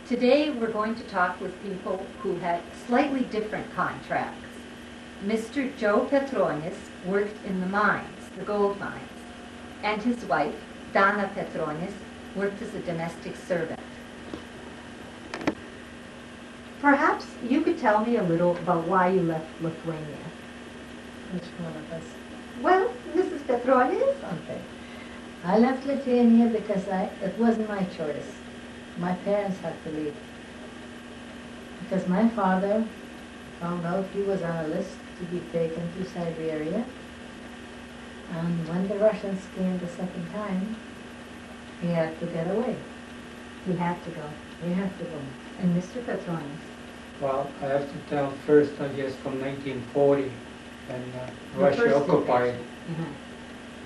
Today we're going to talk with people who had slightly different contracts. Mr. Joe Petroniai worked in the mines, the gold mines, and his wife, Donna Petroniai, worked as a domestic servant. Perhaps you could tell me a little about why you left Lithuania. Which one of us? Well, Mrs. Petroniai. Okay. I left Lithuania because it wasn't my choice. My parents had to leave. Because my father found out he was on a list to be taken to Siberia. And when the Russians came the second time, he had to get away. He had to go. He had to go. And Mr. Petroniai. Well, I have to tell first, I guess, from 1940, when The Russia first occupied invasion.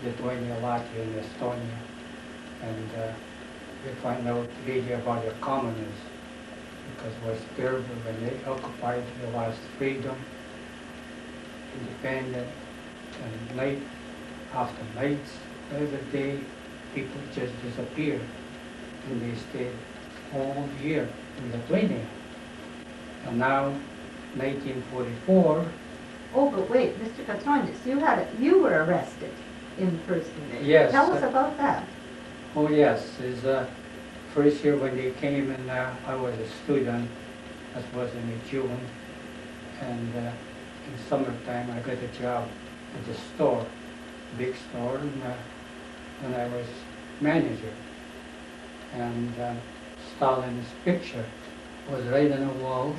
Lithuania, Latvia, and Estonia. And we find out really about the communists, because it was terrible when they occupied, they lost freedom, independent, and night after nights, every day, people just disappeared, and they stayed all year in Lithuania. And now, 1944. Oh, but wait, Mr. Petroniai, you were arrested in the first invasion. Yes. Tell us about that. Oh yes, is first year when they came and I was a student, that was in June, and in summertime I got a job at the store, big store, and I was manager. And Stalin's picture was right on the wall,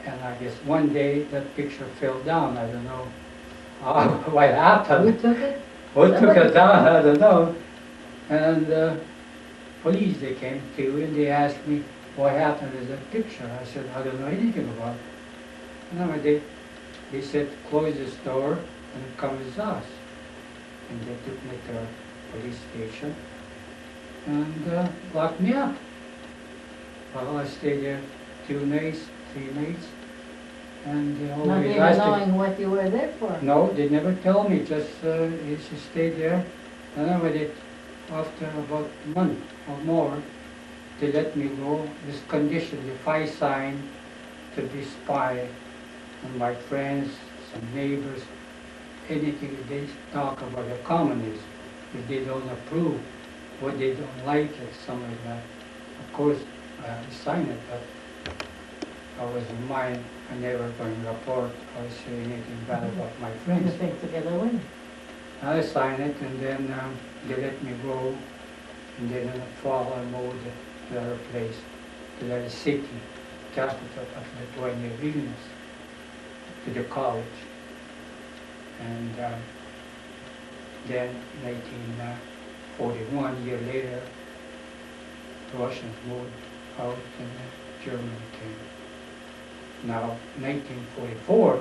and I guess one day that picture fell down. I don't know what happened. Who took it? What took it down? I don't know. And police, they came too, and they asked me what happened with that picture. I said, I don't know anything about it. And then they said, close this door and come with us. And they took me to a police station and locked me up. Well, I stayed there 2 nights, 3 nights, and they Not always even asked knowing what you were there for. No, they never tell me, just stayed there. And then when after about a month or more, they let me go. This condition, if I sign to be spy on my friends, some neighbors, anything they talk about the communists, if they don't approve, what they don't like it, something like that. Of course, I signed it, but I was in mind, I never going to report or say anything bad about my You friends. think together with me. I signed it, and then they let me go, and then in the fall I moved to the other place, to the city, capital of Lithuania, Vilnius, to the college. And then 1941, year later, the Russians moved out and Germany came. Now, 1944,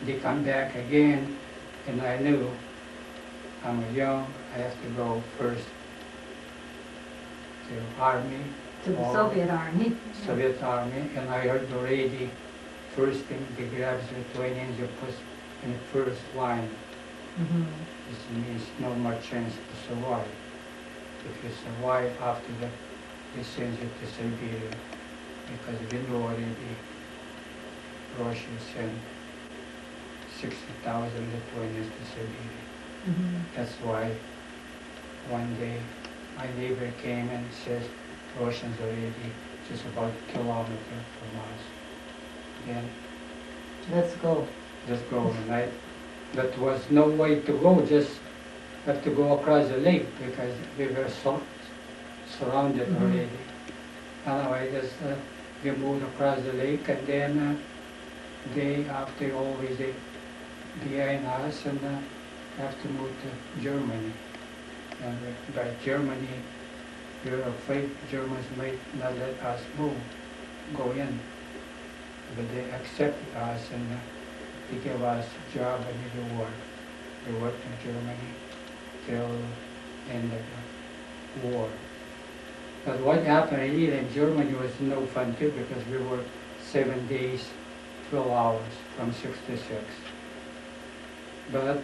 they come back again, and I knew I'm young, I have to go first to army. To the or Soviet Army. Soviet army, and I heard already, first thing they grab Lithuanians, you put in the first line. Mm-hmm. This means no more chance to survive. If you survive after that, they send you to Siberia, because we know already Russia sent 60,000 Lithuanians to Siberia. Mm-hmm. That's why one day my neighbor came and says Russians already just about a kilometer from us. Then Let's go. just go, and that was no way to go, just have to go across the lake because we were surrounded Mhm. already. Anyway, just we moved across the lake, and then they after always they behind us, and have to move to Germany. And by Germany, we were afraid Germans might not let us go in. But they accepted us, and they gave us a job and we work. We worked in Germany till end of the war. But what happened really in Germany was no fun too, because we worked 7 days, 12 hours from 6 to 6. But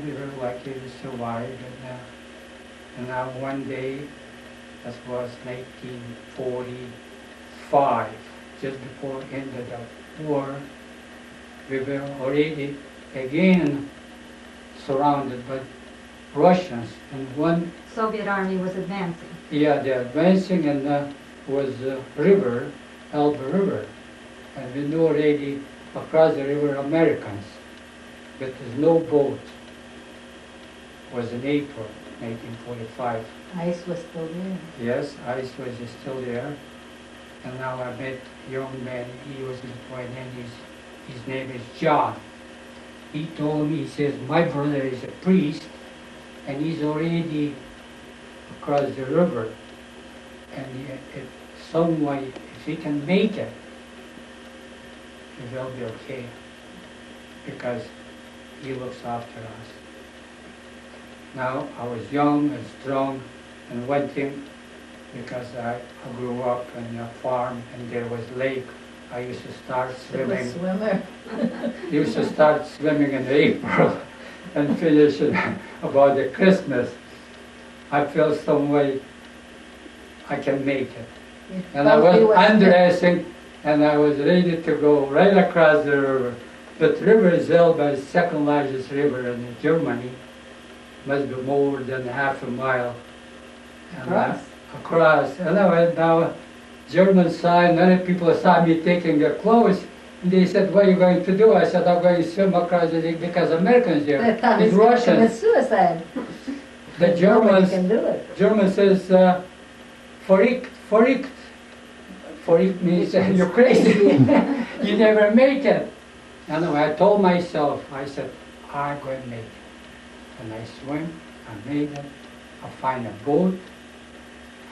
we were lucky to survive, and now one day That was 1945, just before ended the war. We were already again surrounded by Russians, and one, Soviet army was advancing. yeah, they're advancing, and was river, Elbe River, and we knew already across the river Americans, but there's no boat. It was in April 1945. Ice was still there. Yes, ice was still there, and now I met a young man. He was Lithuanian. His name is John. He told me, he says, my brother is a priest, and he's already across the river, and if some way, if he can make it, he will be okay, because he looks after us. Now, I was young and strong, and one thing, because I grew up in a farm and there was lake, I used to start It was swimming. swimmer. Used to start swimming in April and finish it about the Christmas. I felt some way I can make it. And I was undressing, and I was ready to go right across the river. But river is held by the second largest river in Germany. Must be more than half a mile. And across. And I went down, German side, many people saw me taking their clothes. And they said, what are you going to do? I said, I'm going to swim across the lake because Americans there. They thought It's he was Russians. committing suicide. The Nobody Germans, can do it. German says, verrückt, verrückt. Verrückt means you're crazy. You never make it. Anyway, I told myself, I said, I'm going to make it. And I swim, I made it. I find a boat.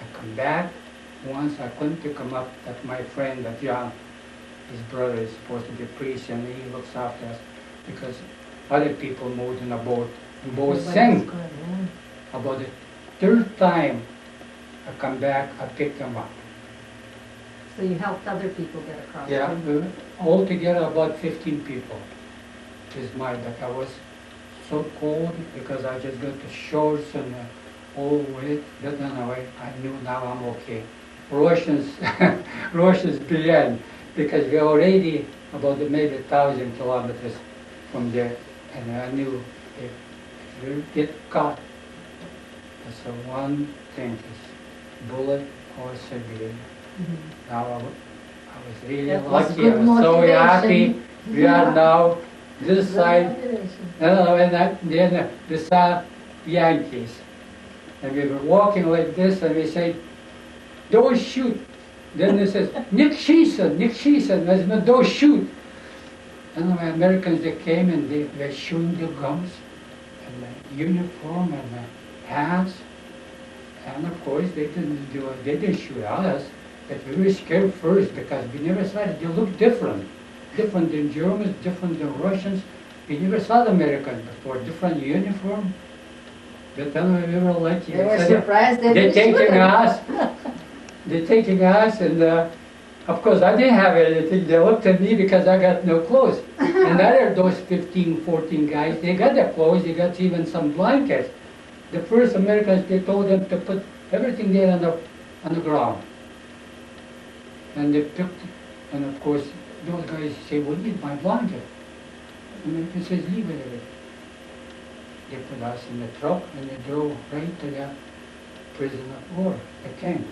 I come back. Once I couldn't pick him up, that my friend, that John, his brother is supposed to be a priest, and he looks after us because other people moved in a boat. The boat sank. About the third time I come back, I picked them up. So you helped other people get across. Yeah, altogether about 15 people is mine, but I was so cold because I just got the shorts and all weight. But anyway, I knew now I'm okay. Russians, Russians beyond, because we're already about maybe 1,000 kilometers from there, and I knew if we get caught, that's the one thing is bullet or Siberia. Now I was really That was lucky. good I was so motivation. happy. We are now this side, and then we saw Yankees, and we were walking like this, and we said, "Don't shoot." Then they said, "Nick Sheeson, Nick Sheeson." I said, "No, don't shoot." And the Americans, they came and they were shooting the guns and the uniform and the hats, and of course they didn't do it. They didn't shoot at us. But we were scared first because we never saw it. They looked different. Different than Germans, different than Russians. We never saw the Americans before. Different uniform. But then we were lucky. They were surprised that They're we taking shooted. us. They're taking us, and of course I didn't have anything. They looked at me because I got no clothes. And other those 15, 14 guys, they got their clothes. They got even some blankets. The first Americans, they told them to put everything there on the ground. And they picked, and of course, those guys say, "We need my blanket." And he says, "Leave it away." They put us in the truck and they drove right to the prison of war, the camp.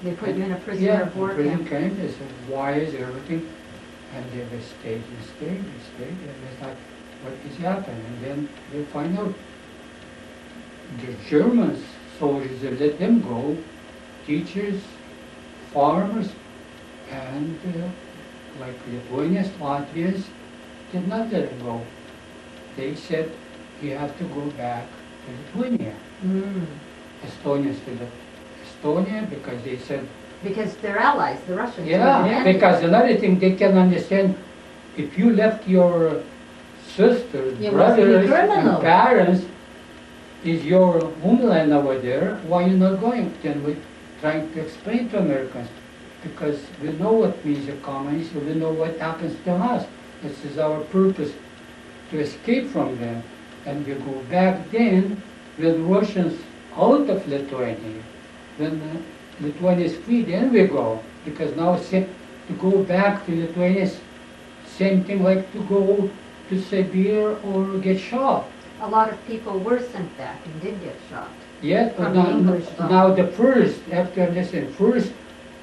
They put you in a prisoner of war prison camp. camp. They said, wires, everything. And they were stayed and stayed and stayed. And it's like, what is happening? And then they find out the German soldiers, they let them go, teachers, farmers, and like Lithuanians, Latvians, did not let them go. They said, you have to go back to Lithuania. Estonians did it. Estonia, because they said, Because they're allies, the Russians. yeah, because another thing they can understand, if you left your sisters, You must be brothers, criminal. and parents, is your homeland over there, why you not going? Then we trying to explain to Americans, because we know what means a communist, we know what happens to us. This is our purpose, to escape from them. And we go back then with Russians out of Lithuania. when Lithuania is free, then we go. Because now to go back to Lithuania is same thing like to go to Siberia or get shot. A lot of people were sent back and did get shot. Yes, but From the English now the first, after listen, first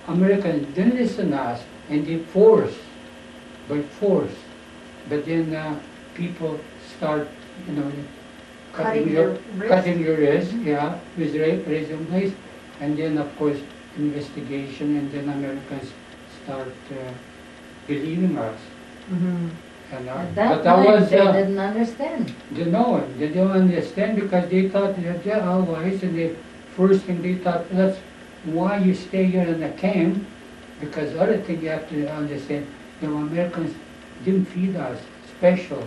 Americans didn't listen to us and they forced, by force. But then people start, you know, Cutting your wrist. cutting your wrist, yeah, with razor blades, and then of course investigation, and then Americans start believing us. Mm-hmm. And, At but that that time, was they didn't understand. they know they don't understand because they thought that they're allies, and the first thing they thought, that's why you stay here in the camp. Because other thing you have to understand, the Americans didn't feed us special.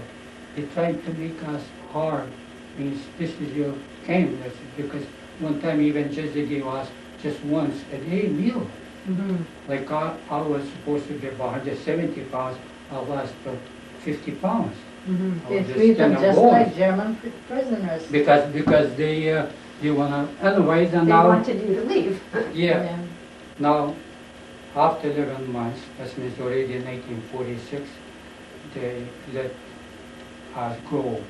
They tried to make us hard. Means this is your camp. That's because one time even just they gave us just once a day meal. Mm-hmm. Like I was supposed to be about 170 pounds. I lost 50 pounds. Mm-hmm. I They was treat them kind of just bored. like German prisoners. Because they wanna anyways, and They now wanted you to leave. yeah. Now, after 11 months, that means already in 1946, they let us go,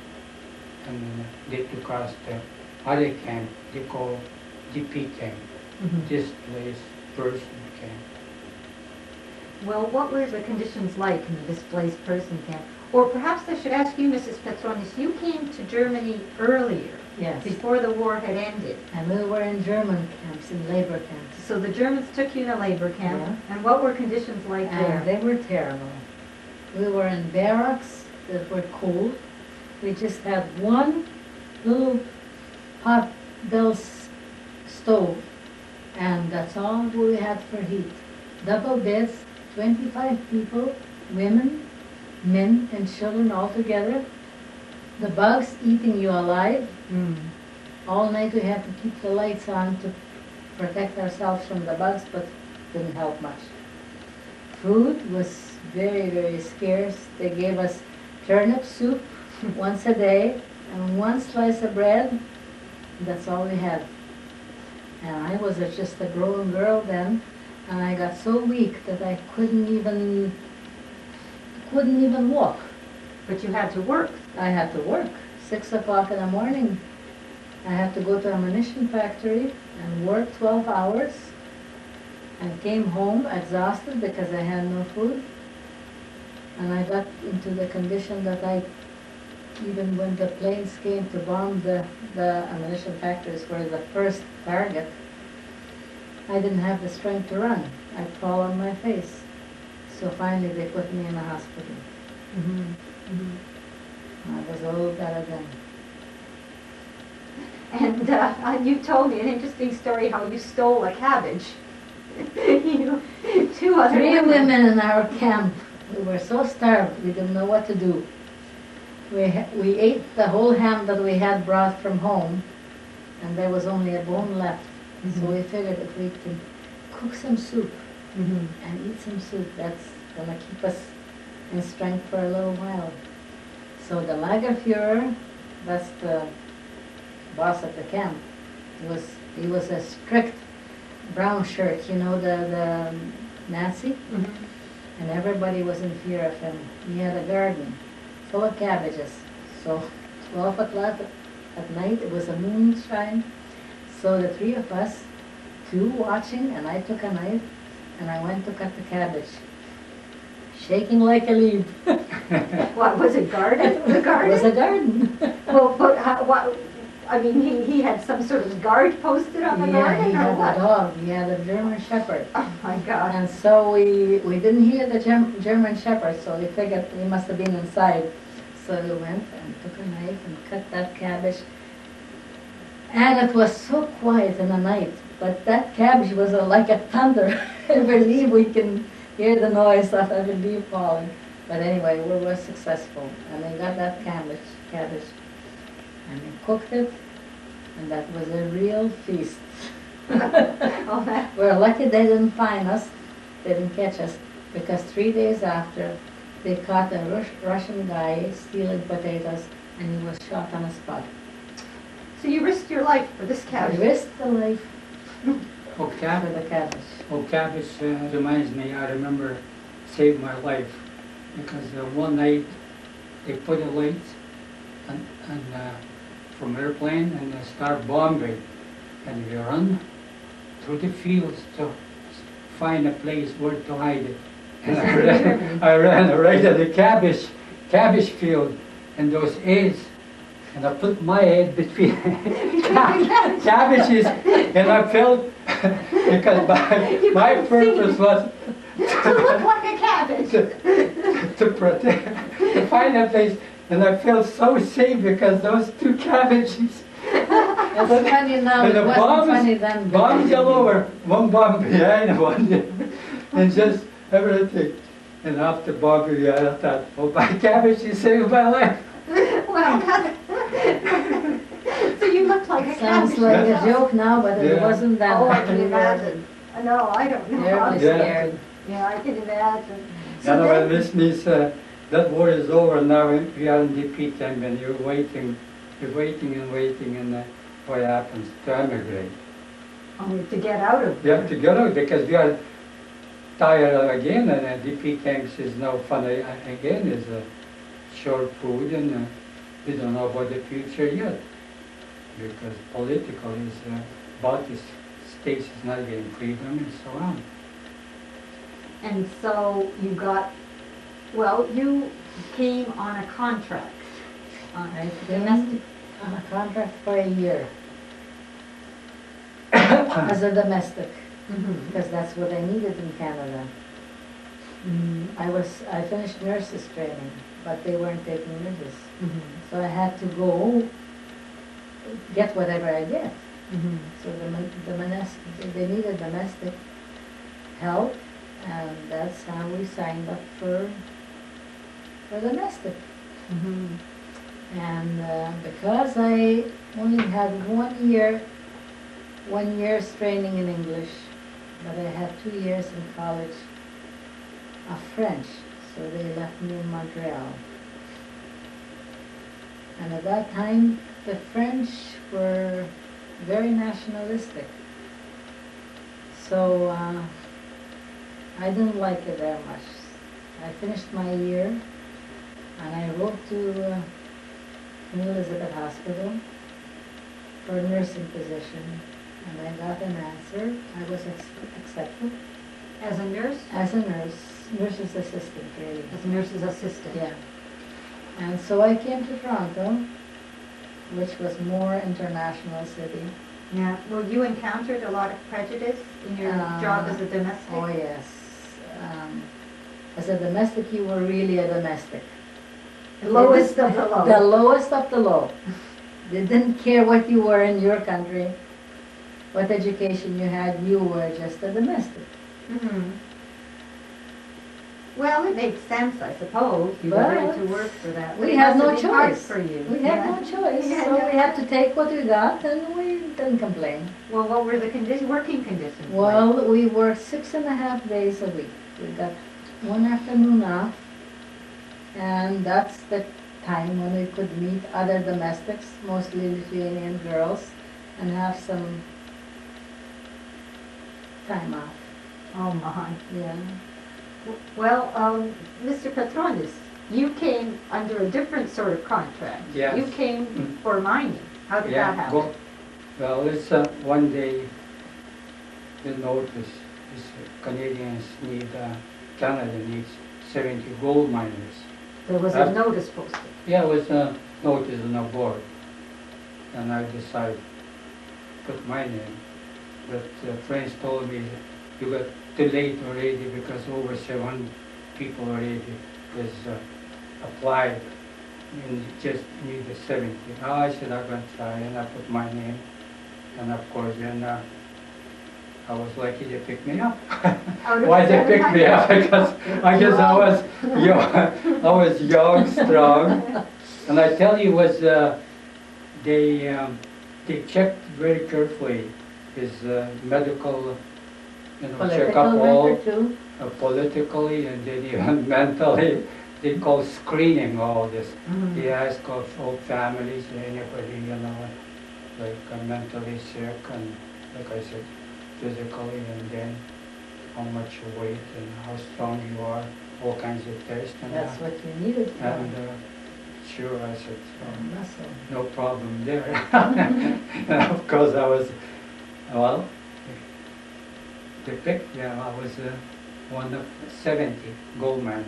and they took us to other camp they call DP camp, Mhm. displaced person camp. Well, what were the conditions like in the displaced person camp? Or perhaps I should ask you, Mrs. Petronius, you came to Germany earlier, Yes. before the war had ended. And we were in German camps, in labor camps. So the Germans took you in a labor camp, Yeah. and what were conditions like And there? they were terrible. We were in barracks that were cold. We just had one little hot bill's stove, and that's all we had for heat. Double beds, 25 people, women, men, and children all together. The bugs eating you alive. Mm. All night we had to keep the lights on to protect ourselves from the bugs, but didn't help much. Food was very, very scarce. They gave us turnip soup once a day and one slice of bread. That's all we had. And I was just a grown girl then, and I got so weak that I couldn't even walk. But you had to work. I had to work. 6 o'clock in the morning, I had to go to a ammunition factory and work 12 hours, and came home exhausted because I had no food. And I got into the condition that even when the planes came to bomb the ammunition factories were the first target, I didn't have the strength to run. I'd fall on my face. So finally they put me in a hospital. Mm-hmm. Mm-hmm. I was a little better then. And you told me an interesting story how you stole a cabbage. You, 2 other 3 women in our camp. We were so starved, we didn't know what to do. We ate the whole ham that we had brought from home, and there was only a bone left. So we figured if we can cook some soup Mm-hmm. and eat some soup, that's going to keep us in strength for a little while. So the Lagerführer, that's the boss of the camp, he was a strict brown shirt, you know, the Nazi, Mm-hmm. and everybody was in fear of him. He had a garden full of cabbages. So 12 o'clock at night, it was a moonshine. So the 3 of us, 2 watching, and I took a knife, and I went to cut the cabbage, shaking like a leaf. What, was it garden? The It garden? was a garden. Well, but what, I mean, he had some sort of guard posted on the Yeah, garden, he or had a what? dog. He had a German Shepherd. Oh, my God. And so we didn't hear the German Shepherd, so we figured he must have been inside. So we went and took a knife and cut that cabbage. And it was so quiet in the night, but that cabbage was like a thunder. I believe we can hear the noise of a leaf falling. But anyway, we were successful, and we got that cabbage, and we cooked it, and that was a real feast. Oh, that, We're lucky they didn't find us, they didn't catch us, because 3 days after, they caught a Russian guy stealing potatoes, and he was shot on the spot. so you risked your life for this I cabbage? risked the life. Oh, for cabbage. the cabbage. Oh, cabbage reminds me, I remember saved my life because one night they put a light from airplane and they start bombing, and we run through the fields to find a place where to hide it. And I ran right at the cabbage field and those eggs, and I put my head between cabbages, and I felt because my purpose was To look like a cabbage. to protect, to find a place, and I felt so safe because those two cabbages. It's funny now, And it the wasn't funny then. bombs all over, one bomb behind one, and just everything. And after bombing, I thought, oh, my cabbage is saved my life. Well, so you look like a Sounds cabbage. like a yourself. joke now, but it Yeah. wasn't then. Oh, I can imagine. No, I don't know. Terribly Yeah. scared. Yeah, I can imagine. You know, then- well, this means that war is over now. We are in defeat time, and you're waiting and waiting, and what happens? To emigrate. Only to get out of We have to get out because we are tired again, and DP camps is now fun again. Is short food, and we don't know about the future yet because political is Baltic states is not getting freedom and so on. And so you got, well, you came on a contract. On I a came domestic. on a contract for a year as a domestic, Mhm. because that's what I needed in Canada. I finished nurses training, but they weren't taking nurses. Mhm. So I had to go get whatever I get. Mhm. So they needed domestic help, and that's how we signed up for domestic. Mhm. And because I only had 1 year's training in English, but I had 2 years in college of French, so they left me in Montreal. And at that time, the French were very nationalistic. So I didn't like it very much. I finished my year, and I wrote to Queen Elizabeth Hospital for a nursing position, and I got an answer. I was accepted As a nurse? as a nurse's assistant, really. As a nurse's assistant? Yeah. And so I came to Toronto, which was more international city. Yeah. Well, you encountered a lot of prejudice in your job as a domestic? Oh, yes. As a domestic, you were really a domestic. The lowest of the low. The lowest of the low. They didn't care what you were in your country, what education you had, you were just a domestic. Mhm. Well, it makes sense, I suppose. You were ready to But work for that. we It had must no have been hard choice. for you. We had Yeah. no choice, Yeah, so yeah. we had to take what we got, and we didn't complain. Well, what were the working conditions like? Well, we worked 6.5 days a week. We got one afternoon off, and that's the time when we could meet other domestics, mostly Lithuanian girls, and have some time off. Oh, my. Yeah. Well, Mr. Petronis, you came under a different sort of contract. Yes. You came Mm. for mining. How did that happen? Well, it's one day the notice is Canadians need, Canada needs 70 gold miners. There was a notice posted. Yeah, it was a notice on a board, and I decided to put my name. But friends told me you got too late already because over 700 people already was applied, and you just need the 70. Oh, I said I'm going to try, and I put my name, and of course then I was lucky they picked me up. Out of Why they picked me 700? up? Because I guess I was young, strong, and I tell you was they checked very carefully his medical, check up Political all record too. politically and then even mentally. They call screening all this. Mhm. They ask of all families, anybody like mentally sick, and like I said, physically, and then how much you weigh and how strong you are, all kinds of tests. And, That's what you needed for and sure, I said, muscle. no problem there. And of course, I was, well, I was one of 70 gold medals.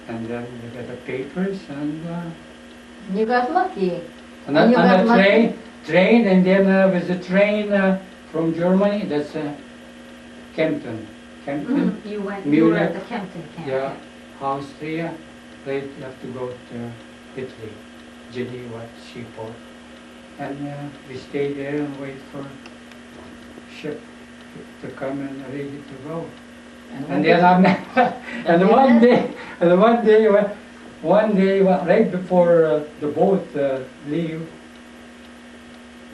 And then we got the papers, and You got lucky. and And you got a lucky? train, and then with the train from Germany, that's Kempten. Kempten, You were at Munich, the Kempton camp. yeah, Austria. They have to go to Italy, Geneva, seaport. And we stayed there and wait for ship to come and ready to go. And then I met, and one day, right before the boat leave,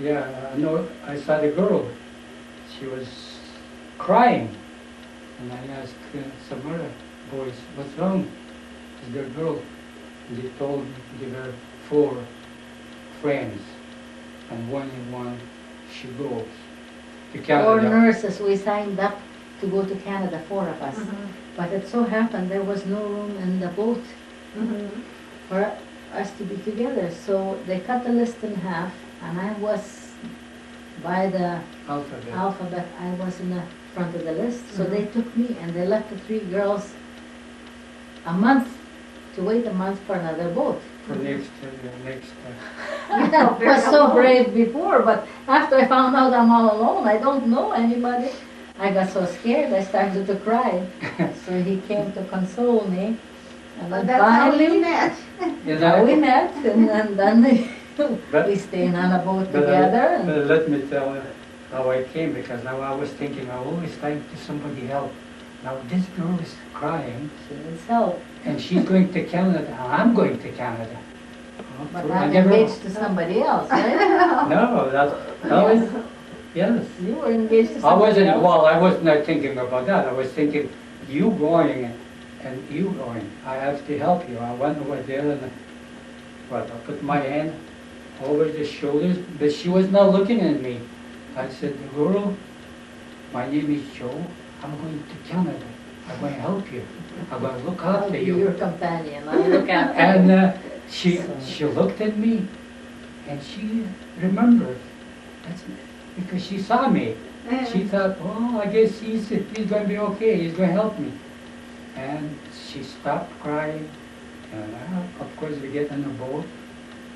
yeah, I saw the girl. She was crying, and I asked some other boys, "What's wrong with the girl?" And they told me they were 4 friends, and one she goes to 4 Canada. nurses, we signed up to go to Canada, 4 of us. But it so happened there was no room in the boat for us to be together. So they cut the list in half, and I was by the alphabet, I was in the front of the list. So they took me, and they left the 3 girls to wait a month for another boat. For next. I was so brave before, but after I found out I'm all alone, I don't know anybody, I got so scared I started to cry. So he came to console me. And then That's how finally, we met. we met, and then But- we stayed on a boat But together. And let me tell you how I came, because now I was thinking I always time to somebody help. Now this girl is crying, she needs help. and she's going to Canada, and I'm going to Canada. But I I'm never- engaged to somebody else, right? No, that was, yes. You were engaged to I somebody wasn't, else. well, I was not thinking about that. I was thinking, you going and you going. I have to help you. I went over there and, I put my hand over the shoulders, but she was not looking at me. I said, girl, my name is Joe. I'm going to Canada. I'm going to help you. I'm going to look I'll after be you. your companion. I'll look after And you. she looked at me, and she remembered. That's because she saw me. She thought, oh, I guess he's going to be okay. He's going to help me. And she stopped crying. And of course, we get on the boat.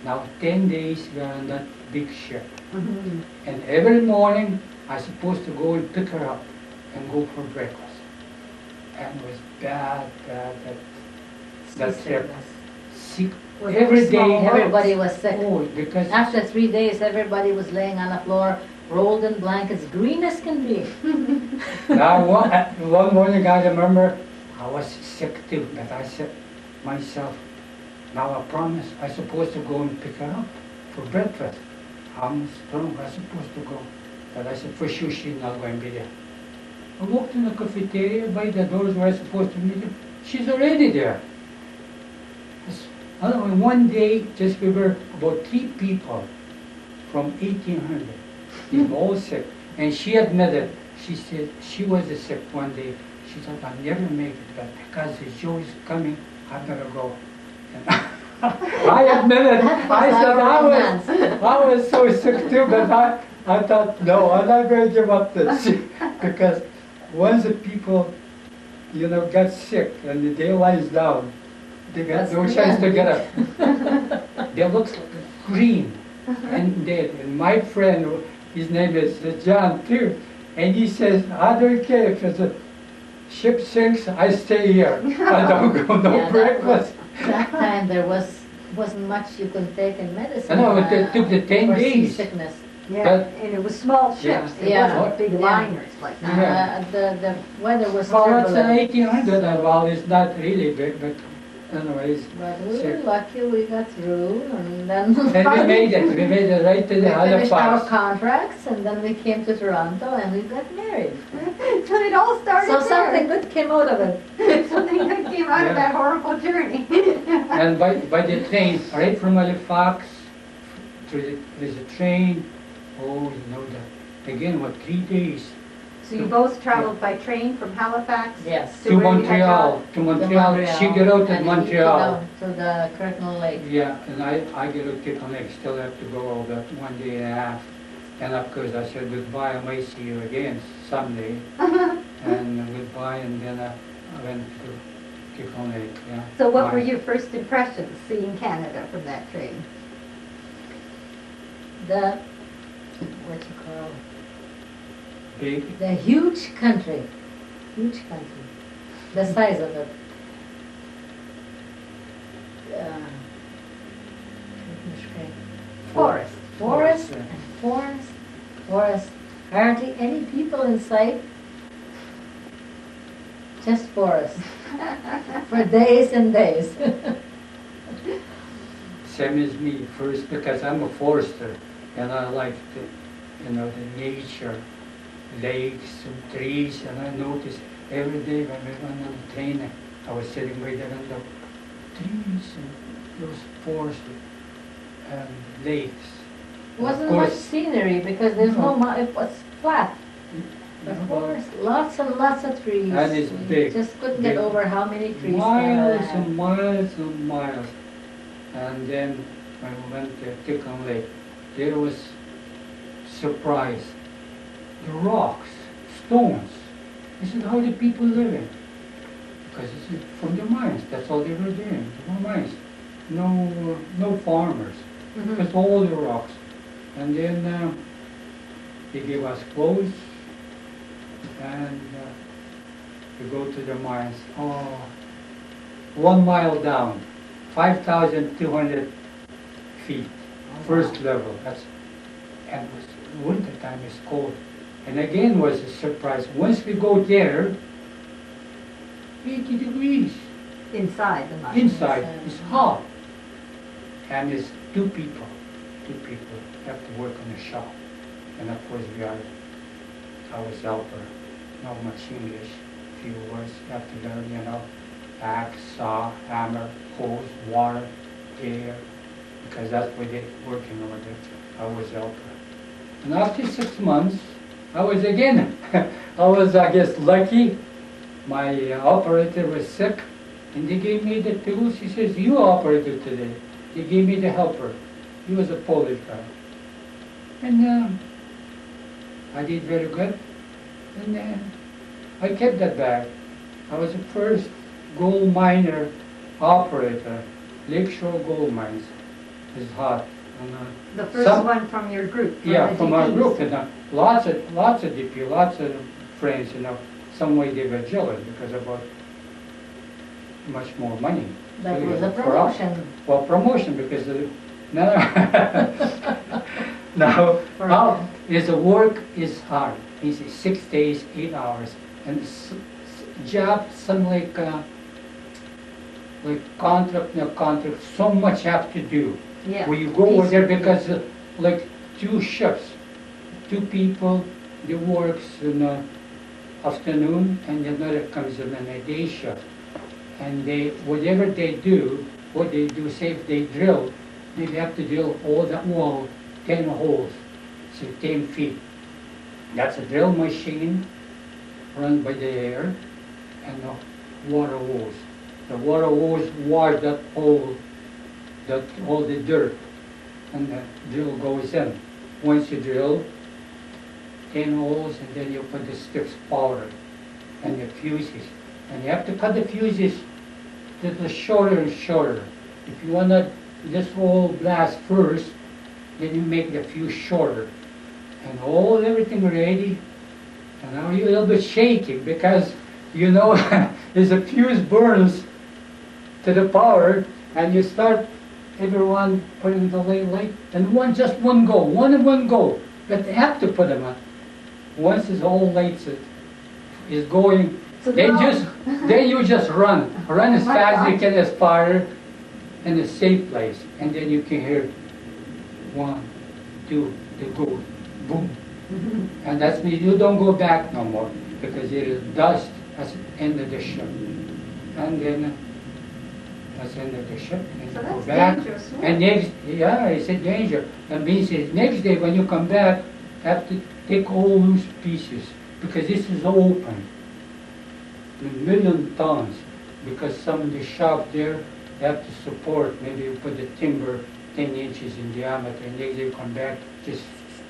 Now 10 days we are on that big ship. And every morning I'm supposed to go and pick her up and go for breakfast. And it was bad, that trip. Sick Was every it small? day. Everybody was sick. Oh, because After 3 days, everybody was laying on the floor, rolled in blankets, green as can be. now one morning I remember I was sick too, but I said myself, now I promise I'm supposed to go and pick her up for breakfast. I'm strong, I'm supposed to go. But I said, for sure she's not going to be there. I walked in the cafeteria by the doors where I was supposed to meet her. She's already there. One day, just we were about 3 people from 1800. They were all sick. And she admitted, she said she was sick one day. She thought, I'll never make it, but because Joe is coming, I'm going to go. And I admitted, I said I was so sick too, but I thought, no, I'm not going to give up this. Because once the people, got sick and the day lies down, they got no chance to get up. They look green and dead. And my friend, his name is John too, and he says, I don't care if the ship sinks, I stay here. I don't go no breakfast. That time there wasn't much you could take in medicine. I know, it took the 10 for days. seasickness. Yeah, But- and it was small ships. It Yeah. wasn't big Yeah. liners like that. Yeah. The weather was Well, it's turbulent. 1800, and well, it's not really big, but anyways. But we were Sure. lucky we got through, and then And we made it right to we the finished our Halifax. contracts, and then we came to Toronto, and we got married. So it all started So there. something good came out of it. Something good came out Yeah. of that horrible journey. And by the train, right from Halifax, there's a train, again, 3 days, So you both traveled by train from Halifax? Yes. To where you had Montreal, to Montreal. She get out at and he Montreal. down to the Curtin Lake. Yeah, and I get out to Lake. Still have to go all that 1 day and a half. And of course I said goodbye. I might see you again someday. And goodbye, and then I went to Tickle Lake. Yeah. So what were Nice. your first impressions seeing Canada from that train? The, what you call, Big. the huge country, the size of it. Forest. Forest yeah. and forest. Hardly any people in sight. Just forest. For days and days. Same as me first, because I'm a forester and I like the nature, lakes and trees, and I noticed every day when we went on the train, I was sitting right there on the trees and those forests and lakes. Wasn't Of much course. scenery because there's it was flat. The Yeah, forest, lots and lots of trees. And it's We big. just couldn't get Big. over how many trees miles there and miles and miles. And then when we went to Tickle Lake, there was surprise. The rocks, stones. I said, how do people live in? Because it's from the mines. That's all they were doing. The mines. No farmers. Mhm. Just all the rocks. And then they gave us clothes, and we go to the mines. Oh, 1 mile down, 5,200 feet, first level. And it was winter time. It's cold. And again was a surprise. Once we go there, 80 degrees Inside the mine. inside. It's hot, and it's two people have to work in the shop. And of course I was helper, not much English, few words, have to learn, axe, saw, hammer, hose, water, air, because that's what they're working over there. I was helper. And after 6 months, I was again, I guess, lucky. My operator was sick, and they gave me the tools. He says, you operated today. They gave me the helper. He was a Polish guy. And I did very good. And I kept that bag. I was the first gold miner operator, Lakeshore Gold Mines. It's hot. And, The first one from your group. yeah, the from our DPs. group. And lots of DP, lots of friends, some way they were jealous because about much more money. That So, was a for us- promotion. Well, promotion because now, now For how them. is the work is hard. It's 6 days, 8 hours, and job some like contract. So much have to do. Yeah. When you go over there Piece- because like 2 shifts, 2 people, they works in the afternoon and another comes in a day shift. And whatever they do, say if they drill, they have to drill all that wall, 10 holes, so 10 feet. That's a drill machine run by the air and the water hose. The water hose wash that hole, all the dirt, and the drill goes in. Once you drill, 10 holes, and then you put the sticks powder and the fuses. And you have to cut the fuses to the shorter and shorter. If you want this whole blast first, then you make the fuse shorter. And everything ready. And now you're a little bit shaky because as the fuse burns to the power, and you start everyone putting the light, and just one go, one go. But they have to put them on. Once this whole lights is going, So then now- you just run as My fast as you God. can, as far in a safe place, and then you can hear 1, 2, they go, boom, and that's means you don't go back no more because there is dust at the end of the ship, and then that's the end of the ship, and So you go that's back, dangerous work. and it's a danger. That means next day when you come back, have to take all loose pieces because this is open, a million tons, because some of the shop there have to support, maybe you put the timber 10 inches in diameter, and they come back, just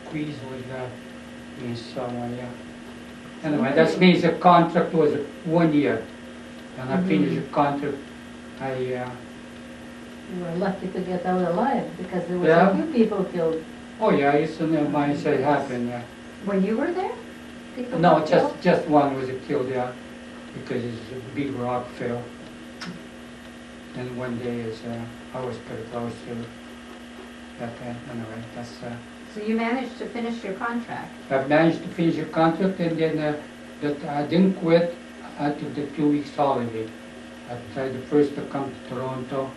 squeeze like that, in someone, yeah. Anyway, that means the contract was 1 year, and I finished the contract, You were lucky to get out alive because there were Yeah. a few people killed. oh yeah, it's in the mines that happened, yeah. When you were there? People No, got killed? just one was killed, yeah, because it's a big rock fell. And one day I was pretty close to that, anyway, that's, So you managed to finish your contract? I managed to finish the contract, and then that I didn't quit. I took the 2 weeks holiday. I tried first to come to Toronto,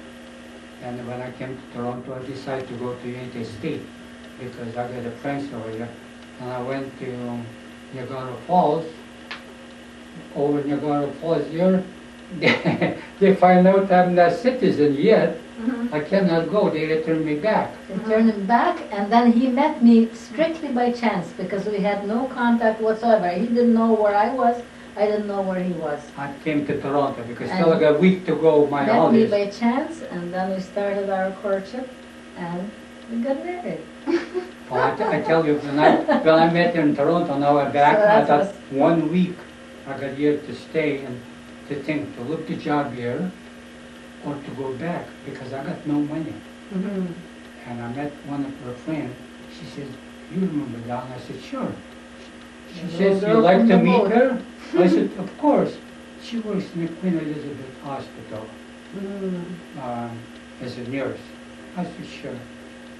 and when I came to Toronto, I decided to go to United States because I got a friends over here. And I went to Niagara Falls. Over Niagara Falls here, they find out I'm not citizen yet. I cannot go. They return me back. They turned him back, and then he met me strictly by chance because we had no contact whatsoever. He didn't know where I was. I didn't know where he was. I came to Toronto because And still I got a week to go my Met me holidays. by chance, and then we started our courtship, and we got married. Oh, I tell you, when I met him in Toronto, now I'm back, So I that thought was- 1 week I got here to stay and to think, to look the job here or to go back because I got no money. Mhm. And I met one of her friends. She says, you remember Don? I said, sure. She The says, little you girl like from to the meet boat. her? I said, of course. She works in the Queen Elizabeth Hospital as a nurse. I said, sure.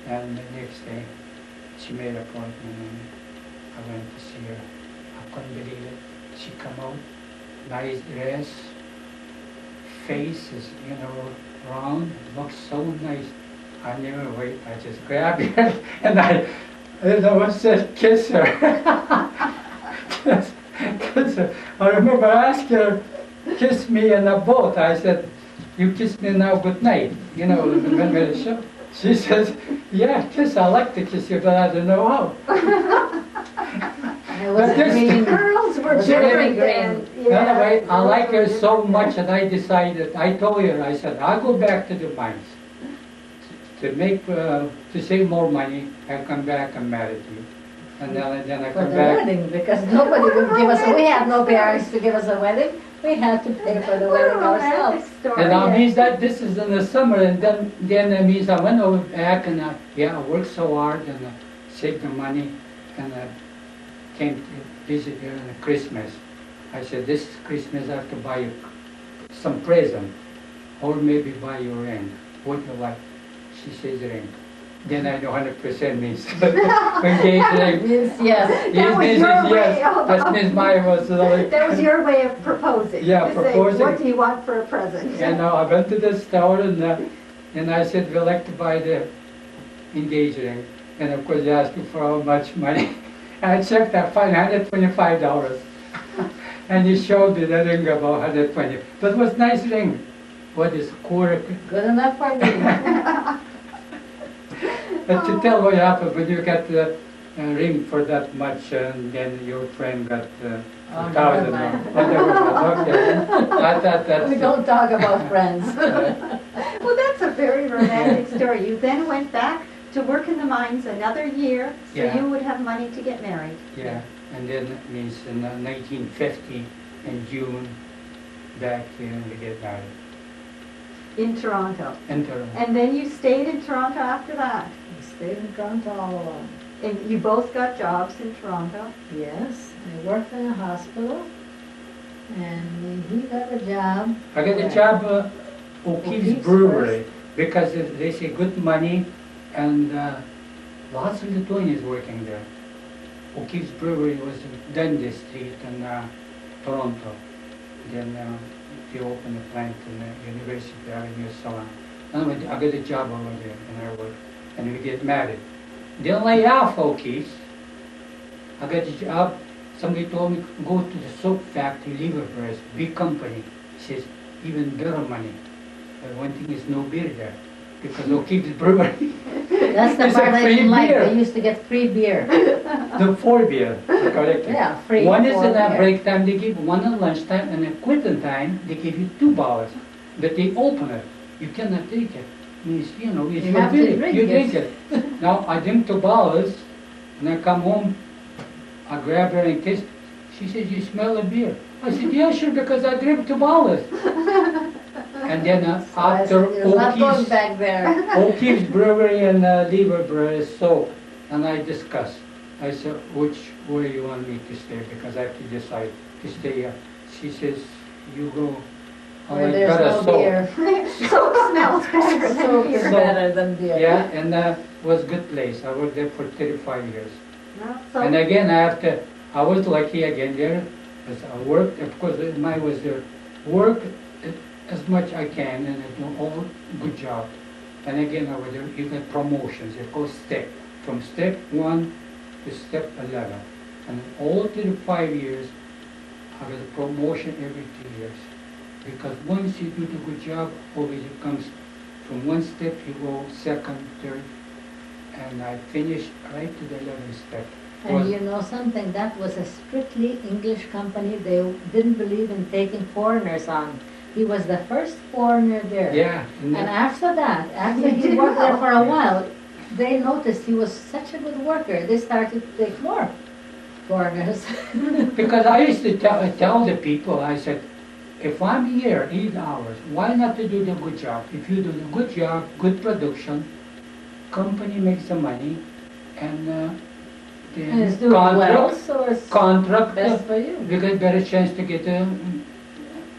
And the next day, she made an appointment and I went to see her. I couldn't believe it. She come out, nice dress, face is, round, looks so nice. I never wait, I just grabbed her and I said, kiss her. kiss her. I remember asking her, kiss me in a boat. I said, you kiss me now, good night. When we the show. She says, yeah, kiss, I like to kiss you, but I don't know how. It was But this green. Girls were Was different very then. Anyway, I like her girls so were much that I decided, I told her, I said, I'll go back to the mines to save more money and come back and marry you. And then I For come the back. wedding, because nobody would give us, we had no parents to give us a wedding. We had to pay for the What a wedding romantic ourselves. story. And that means that this is in the summer, and then it means I went over back and I worked so hard and saved the money and came to visit her on Christmas. I said, this Christmas I have to buy you some present or maybe buy you a ring. What do you like? She says ring. Then I know 100% means engaged ring. Yes, yes. That was Yes, your yes, way yes. of- That means mine was like, That was your way of proposing. Yeah, to say, proposing. what do you want for a present? and I went to the store and I said, we like to buy the engaged ring. And of course they asked me for how much money. And I checked, I found $125. And he showed me the ring about 120. But it was nice ring. What is quarter? Good enough for me. But to tell what happened when you get the ring for that much and then your friend got Oh, 1,000 never mind. or whatever. Okay. I thought that's... We don't talk about friends. Well, that's a very romantic story. You then went back to work in the mines another year, so Yeah. you would have money to get married. Yeah, and then it means in 1950, in June, back here we get married. In Toronto. In Toronto. And then you stayed in Toronto after that. We stayed in Toronto all along. And you both got jobs in Toronto. Yes, I worked in a hospital, and he got a job. I got a where- job O'Keefe's O'Keefe's Brewery because they say good money and lots of Lithuanians working there. O'Keefe's Brewery was in Dundas Street in Toronto. Then they opened a plant in the University Avenue, so on. Anyway, I got a job over there and I worked. And we get married. Then lay off O'Keefe's. I got a job. Somebody told me, go to the soap factory, Liver Press, big company. He says, even better money. But one thing is no beer there. Because O'Keefe's Brewery. That's the It's a part I free didn't like. beer. They used to get free beer. The 4 beer, correct? Yeah, free. One is for in a beer. break time, they give one at lunchtime, and at quitting time, they give you 2 bottles. But they open it. You cannot take it. It's, you know, it's You your have to beer. drink You it. drink it. Now, I drink 2 bottles, and I come home, I grab her and kiss. She says, you smell of beer. I said, yeah, sure, because I drink 2 bottles. And then So I after said, "You're not going O'Keefe's, back there." O'Keefe's Brewery and Liver is sold, and I discussed. I said, which way you want me to stay, because I have to decide to stay here. She says, you go. I Where like there's better no soap. beer. Soap smells better than Soap is beer. better than beer. Yeah, and was a good place. I worked there for 35 years. No, so- And again, I was lucky again there, as I worked, of course, mine was there, work as much I can, and I do all good job. And again, I was there, you get promotions, they call step, from step 1 to step 11. And all through the 5 years, I got a promotion every 2 years. Because once you do the good job, always it comes from one step, you go second, third, and I finished right to the 11th step. And you know something, that was a strictly English company. They didn't believe in taking foreigners on. He was the first foreigner there. Yeah. And after that, after You he did worked there well. for a while, they noticed he was such a good worker. They started to take more foreigners. Because I used to tell the people, I said, if I'm here 8 hours, why not to do the good job? If you do the good job, good production, company makes the money, and And it's then doing well, contract, so it's contract, best for you. we get better chance to get an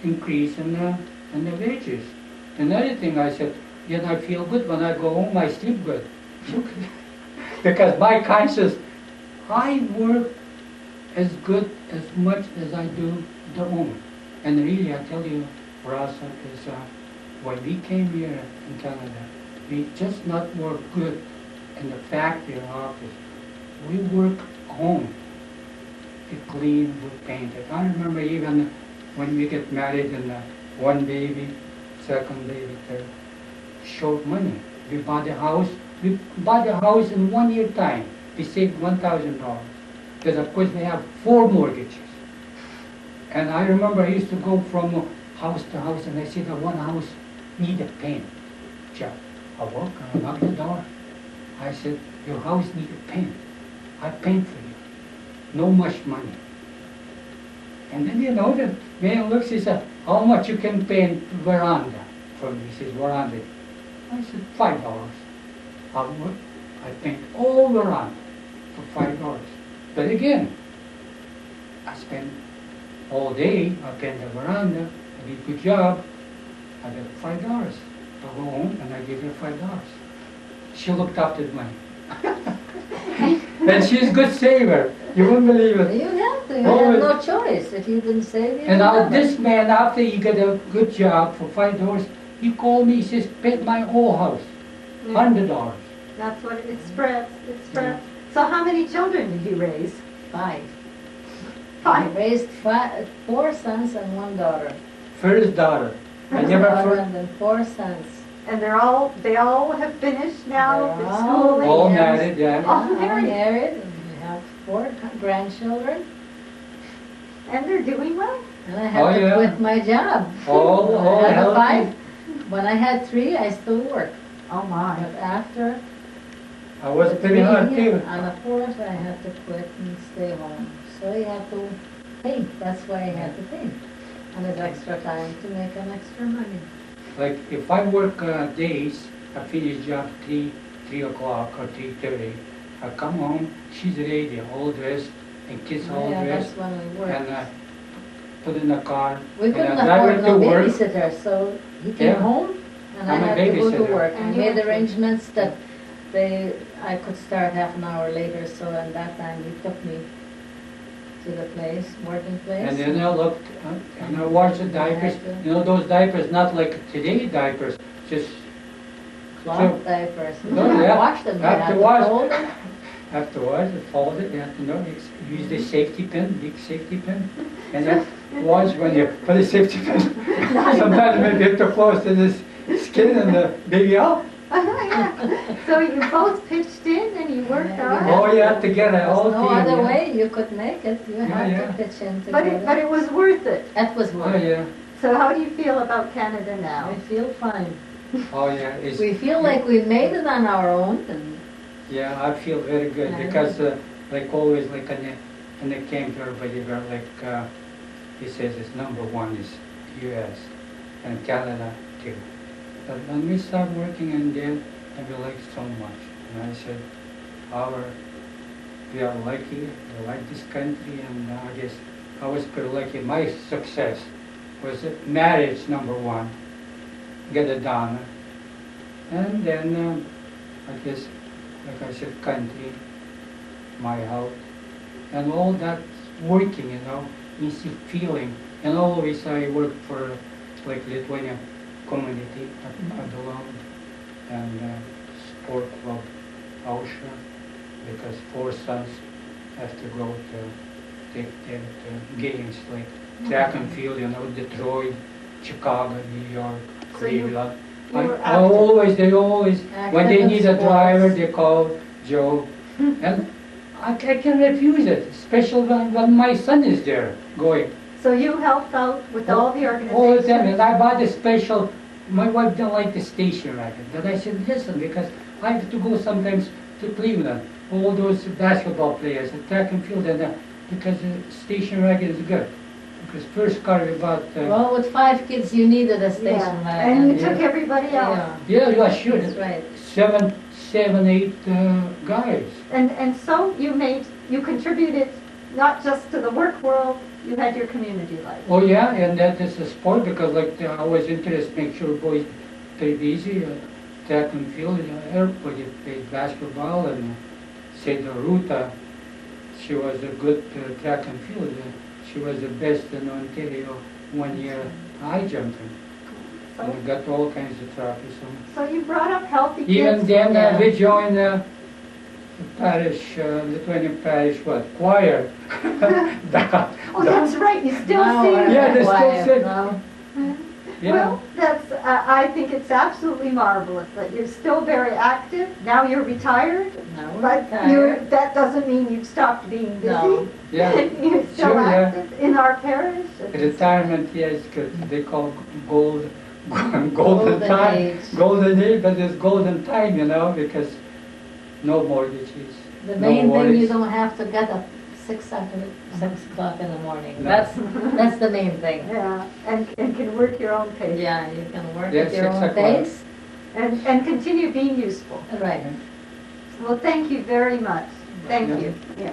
increase in the wages. Another thing I said, you know, I feel good when I go home, I sleep good. Because my conscience, I work as good as much as I do the home. And really, I tell you, Rasa, is when we came here in Canada, we just not work good in the factory or office. We work home. We clean, we paint it. I remember even when we get married and one baby, second baby, third, short money. We bought the house. We bought the house in 1 year time. We saved $1,000. Because of course we have 4 mortgages. And I remember I used to go from house to house and I see that one house need a paint job. I walk and I knock the door. I said, your house need a paint. I paint for you. No much money. And then you know the man looks, he said, how much you can paint veranda for me? He says, veranda. I said, $5. I paint all veranda for $5. But again, I spend all day, I paint the veranda, I did a good job, I get $5. I go home and I give her $5. She looked after the money. And she's a good saver. You wouldn't believe it. You have to. You Oh, have no choice. If you didn't save, you And now don't have this man, after he got a good job for $5, he called me, he says, paint my whole house, $100. That's what it spreads, it spreads. So how many children did you raise? 5. I Five. raised 4 sons and 1 daughter. First daughter. I One never daughter forgot. and then 4 sons. And they all have finished now, They're the all- schooling? All yes. married, yeah. All I'm married. married, and we have 4 grandchildren, And they're doing well? and I had Oh, to yeah. quit my job. All I had healthy. 5. When I had 3, I still work. Oh my. But after I was the pretty 3 hard too. on the 4th, I had to quit and stay home. So you have to paint. That's why I had to paint. And there's extra time to make an extra money. Like if I work days, I finish job 3 o'clock or 3:30. I come home, she's ready, all dressed, and kids all Yeah, that's dressed, when we work. and put in the car, We and couldn't I drive afford her no to work. babysitter, so he came Yeah. home and I I'm a had to go to babysitter. work. And I you made went to- arrangements that I could start half an hour later, so at that time he took me to the place, working place. And then I looked, and I washed the diapers. You know those diapers, not like today diapers, just Cloth diapers. No, You yeah. wash them, you Have have to to wash. fold them. have to wash it, fold it, you have to know, use the safety pin, big safety pin, and then wash when you put the safety pin. Sometimes maybe you have to close to this skin and the baby out, Yeah. So you both pitched in and you worked Yeah. hard? Oh, yeah, together, There's all no team. other yeah. way you could make it. You had yeah. to pitch in But together. it was worth it. That was Oh, worth it. yeah. So how do you feel about Canada now? I feel fine. Oh, yeah. It's, We feel like we made it on our own, and yeah, I feel very good I because, like always, like when I came to everybody, were like, he says it's number one is U.S. and Canada too. But when we start working in there, I we like so much. And I said, we are lucky, we like this country, and I guess I was pretty lucky. My success was marriage, number one, get it done. And then, I guess, like I said, country, my health, and all that working, easy feeling. And always I work for like Lithuanian community at the land and sport club Ausha, because 4 sons have to go to take them to games like track and field, Detroit, Chicago, New York, So you- Cleveland. you were I always, they always, when they Active in need a sports. driver, they call Joe. And I can refuse it, especially when my son is there going. So you helped out with all the All the time, organizations? and I bought a special, my wife didn't like the station racket, but I said, listen, because I have to go sometimes to Cleveland, all those basketball players, at track and field, and because the station racket is good. Because first car we bought, well, with 5 kids, you needed a station Yeah, wagon. and you Yeah. took everybody else. Yeah, sure, that's right. seven, 8 guys. And so you contributed not just to the work world, you had your community life. Oh yeah, and that is a sport because like I was interested, make sure boys stay busy, track and field, everybody played basketball and Seda Ruta, she was a good track and field. She was the best in Ontario 1 year high jumping. And So, got all kinds of trophies. so you brought up healthy Even kids. then Yeah. we joined the parish, Lithuanian parish, choir. Oh, that's right, you still Now see we're her. Yeah, they still quiet sit. now. Yeah. Well, I think it's absolutely marvelous that you're still very active. Now you're retired, Now we're but retired. that doesn't mean you've stopped being busy. No. Yeah. You're still Sure, yeah. active in our parish. Retirement, yes, good. They call golden Golden time. age. Golden age, but it's golden time, because no mortgages. The no main thing, worries. you don't have to get up 6 o'clock in the morning. No. That's the main thing. Yeah, and can work your own pace. Yeah, you can work Yeah, at your 6 own o'clock. pace. And continue being useful. Right. Well, thank you very much. Thank Yeah. you. Yeah.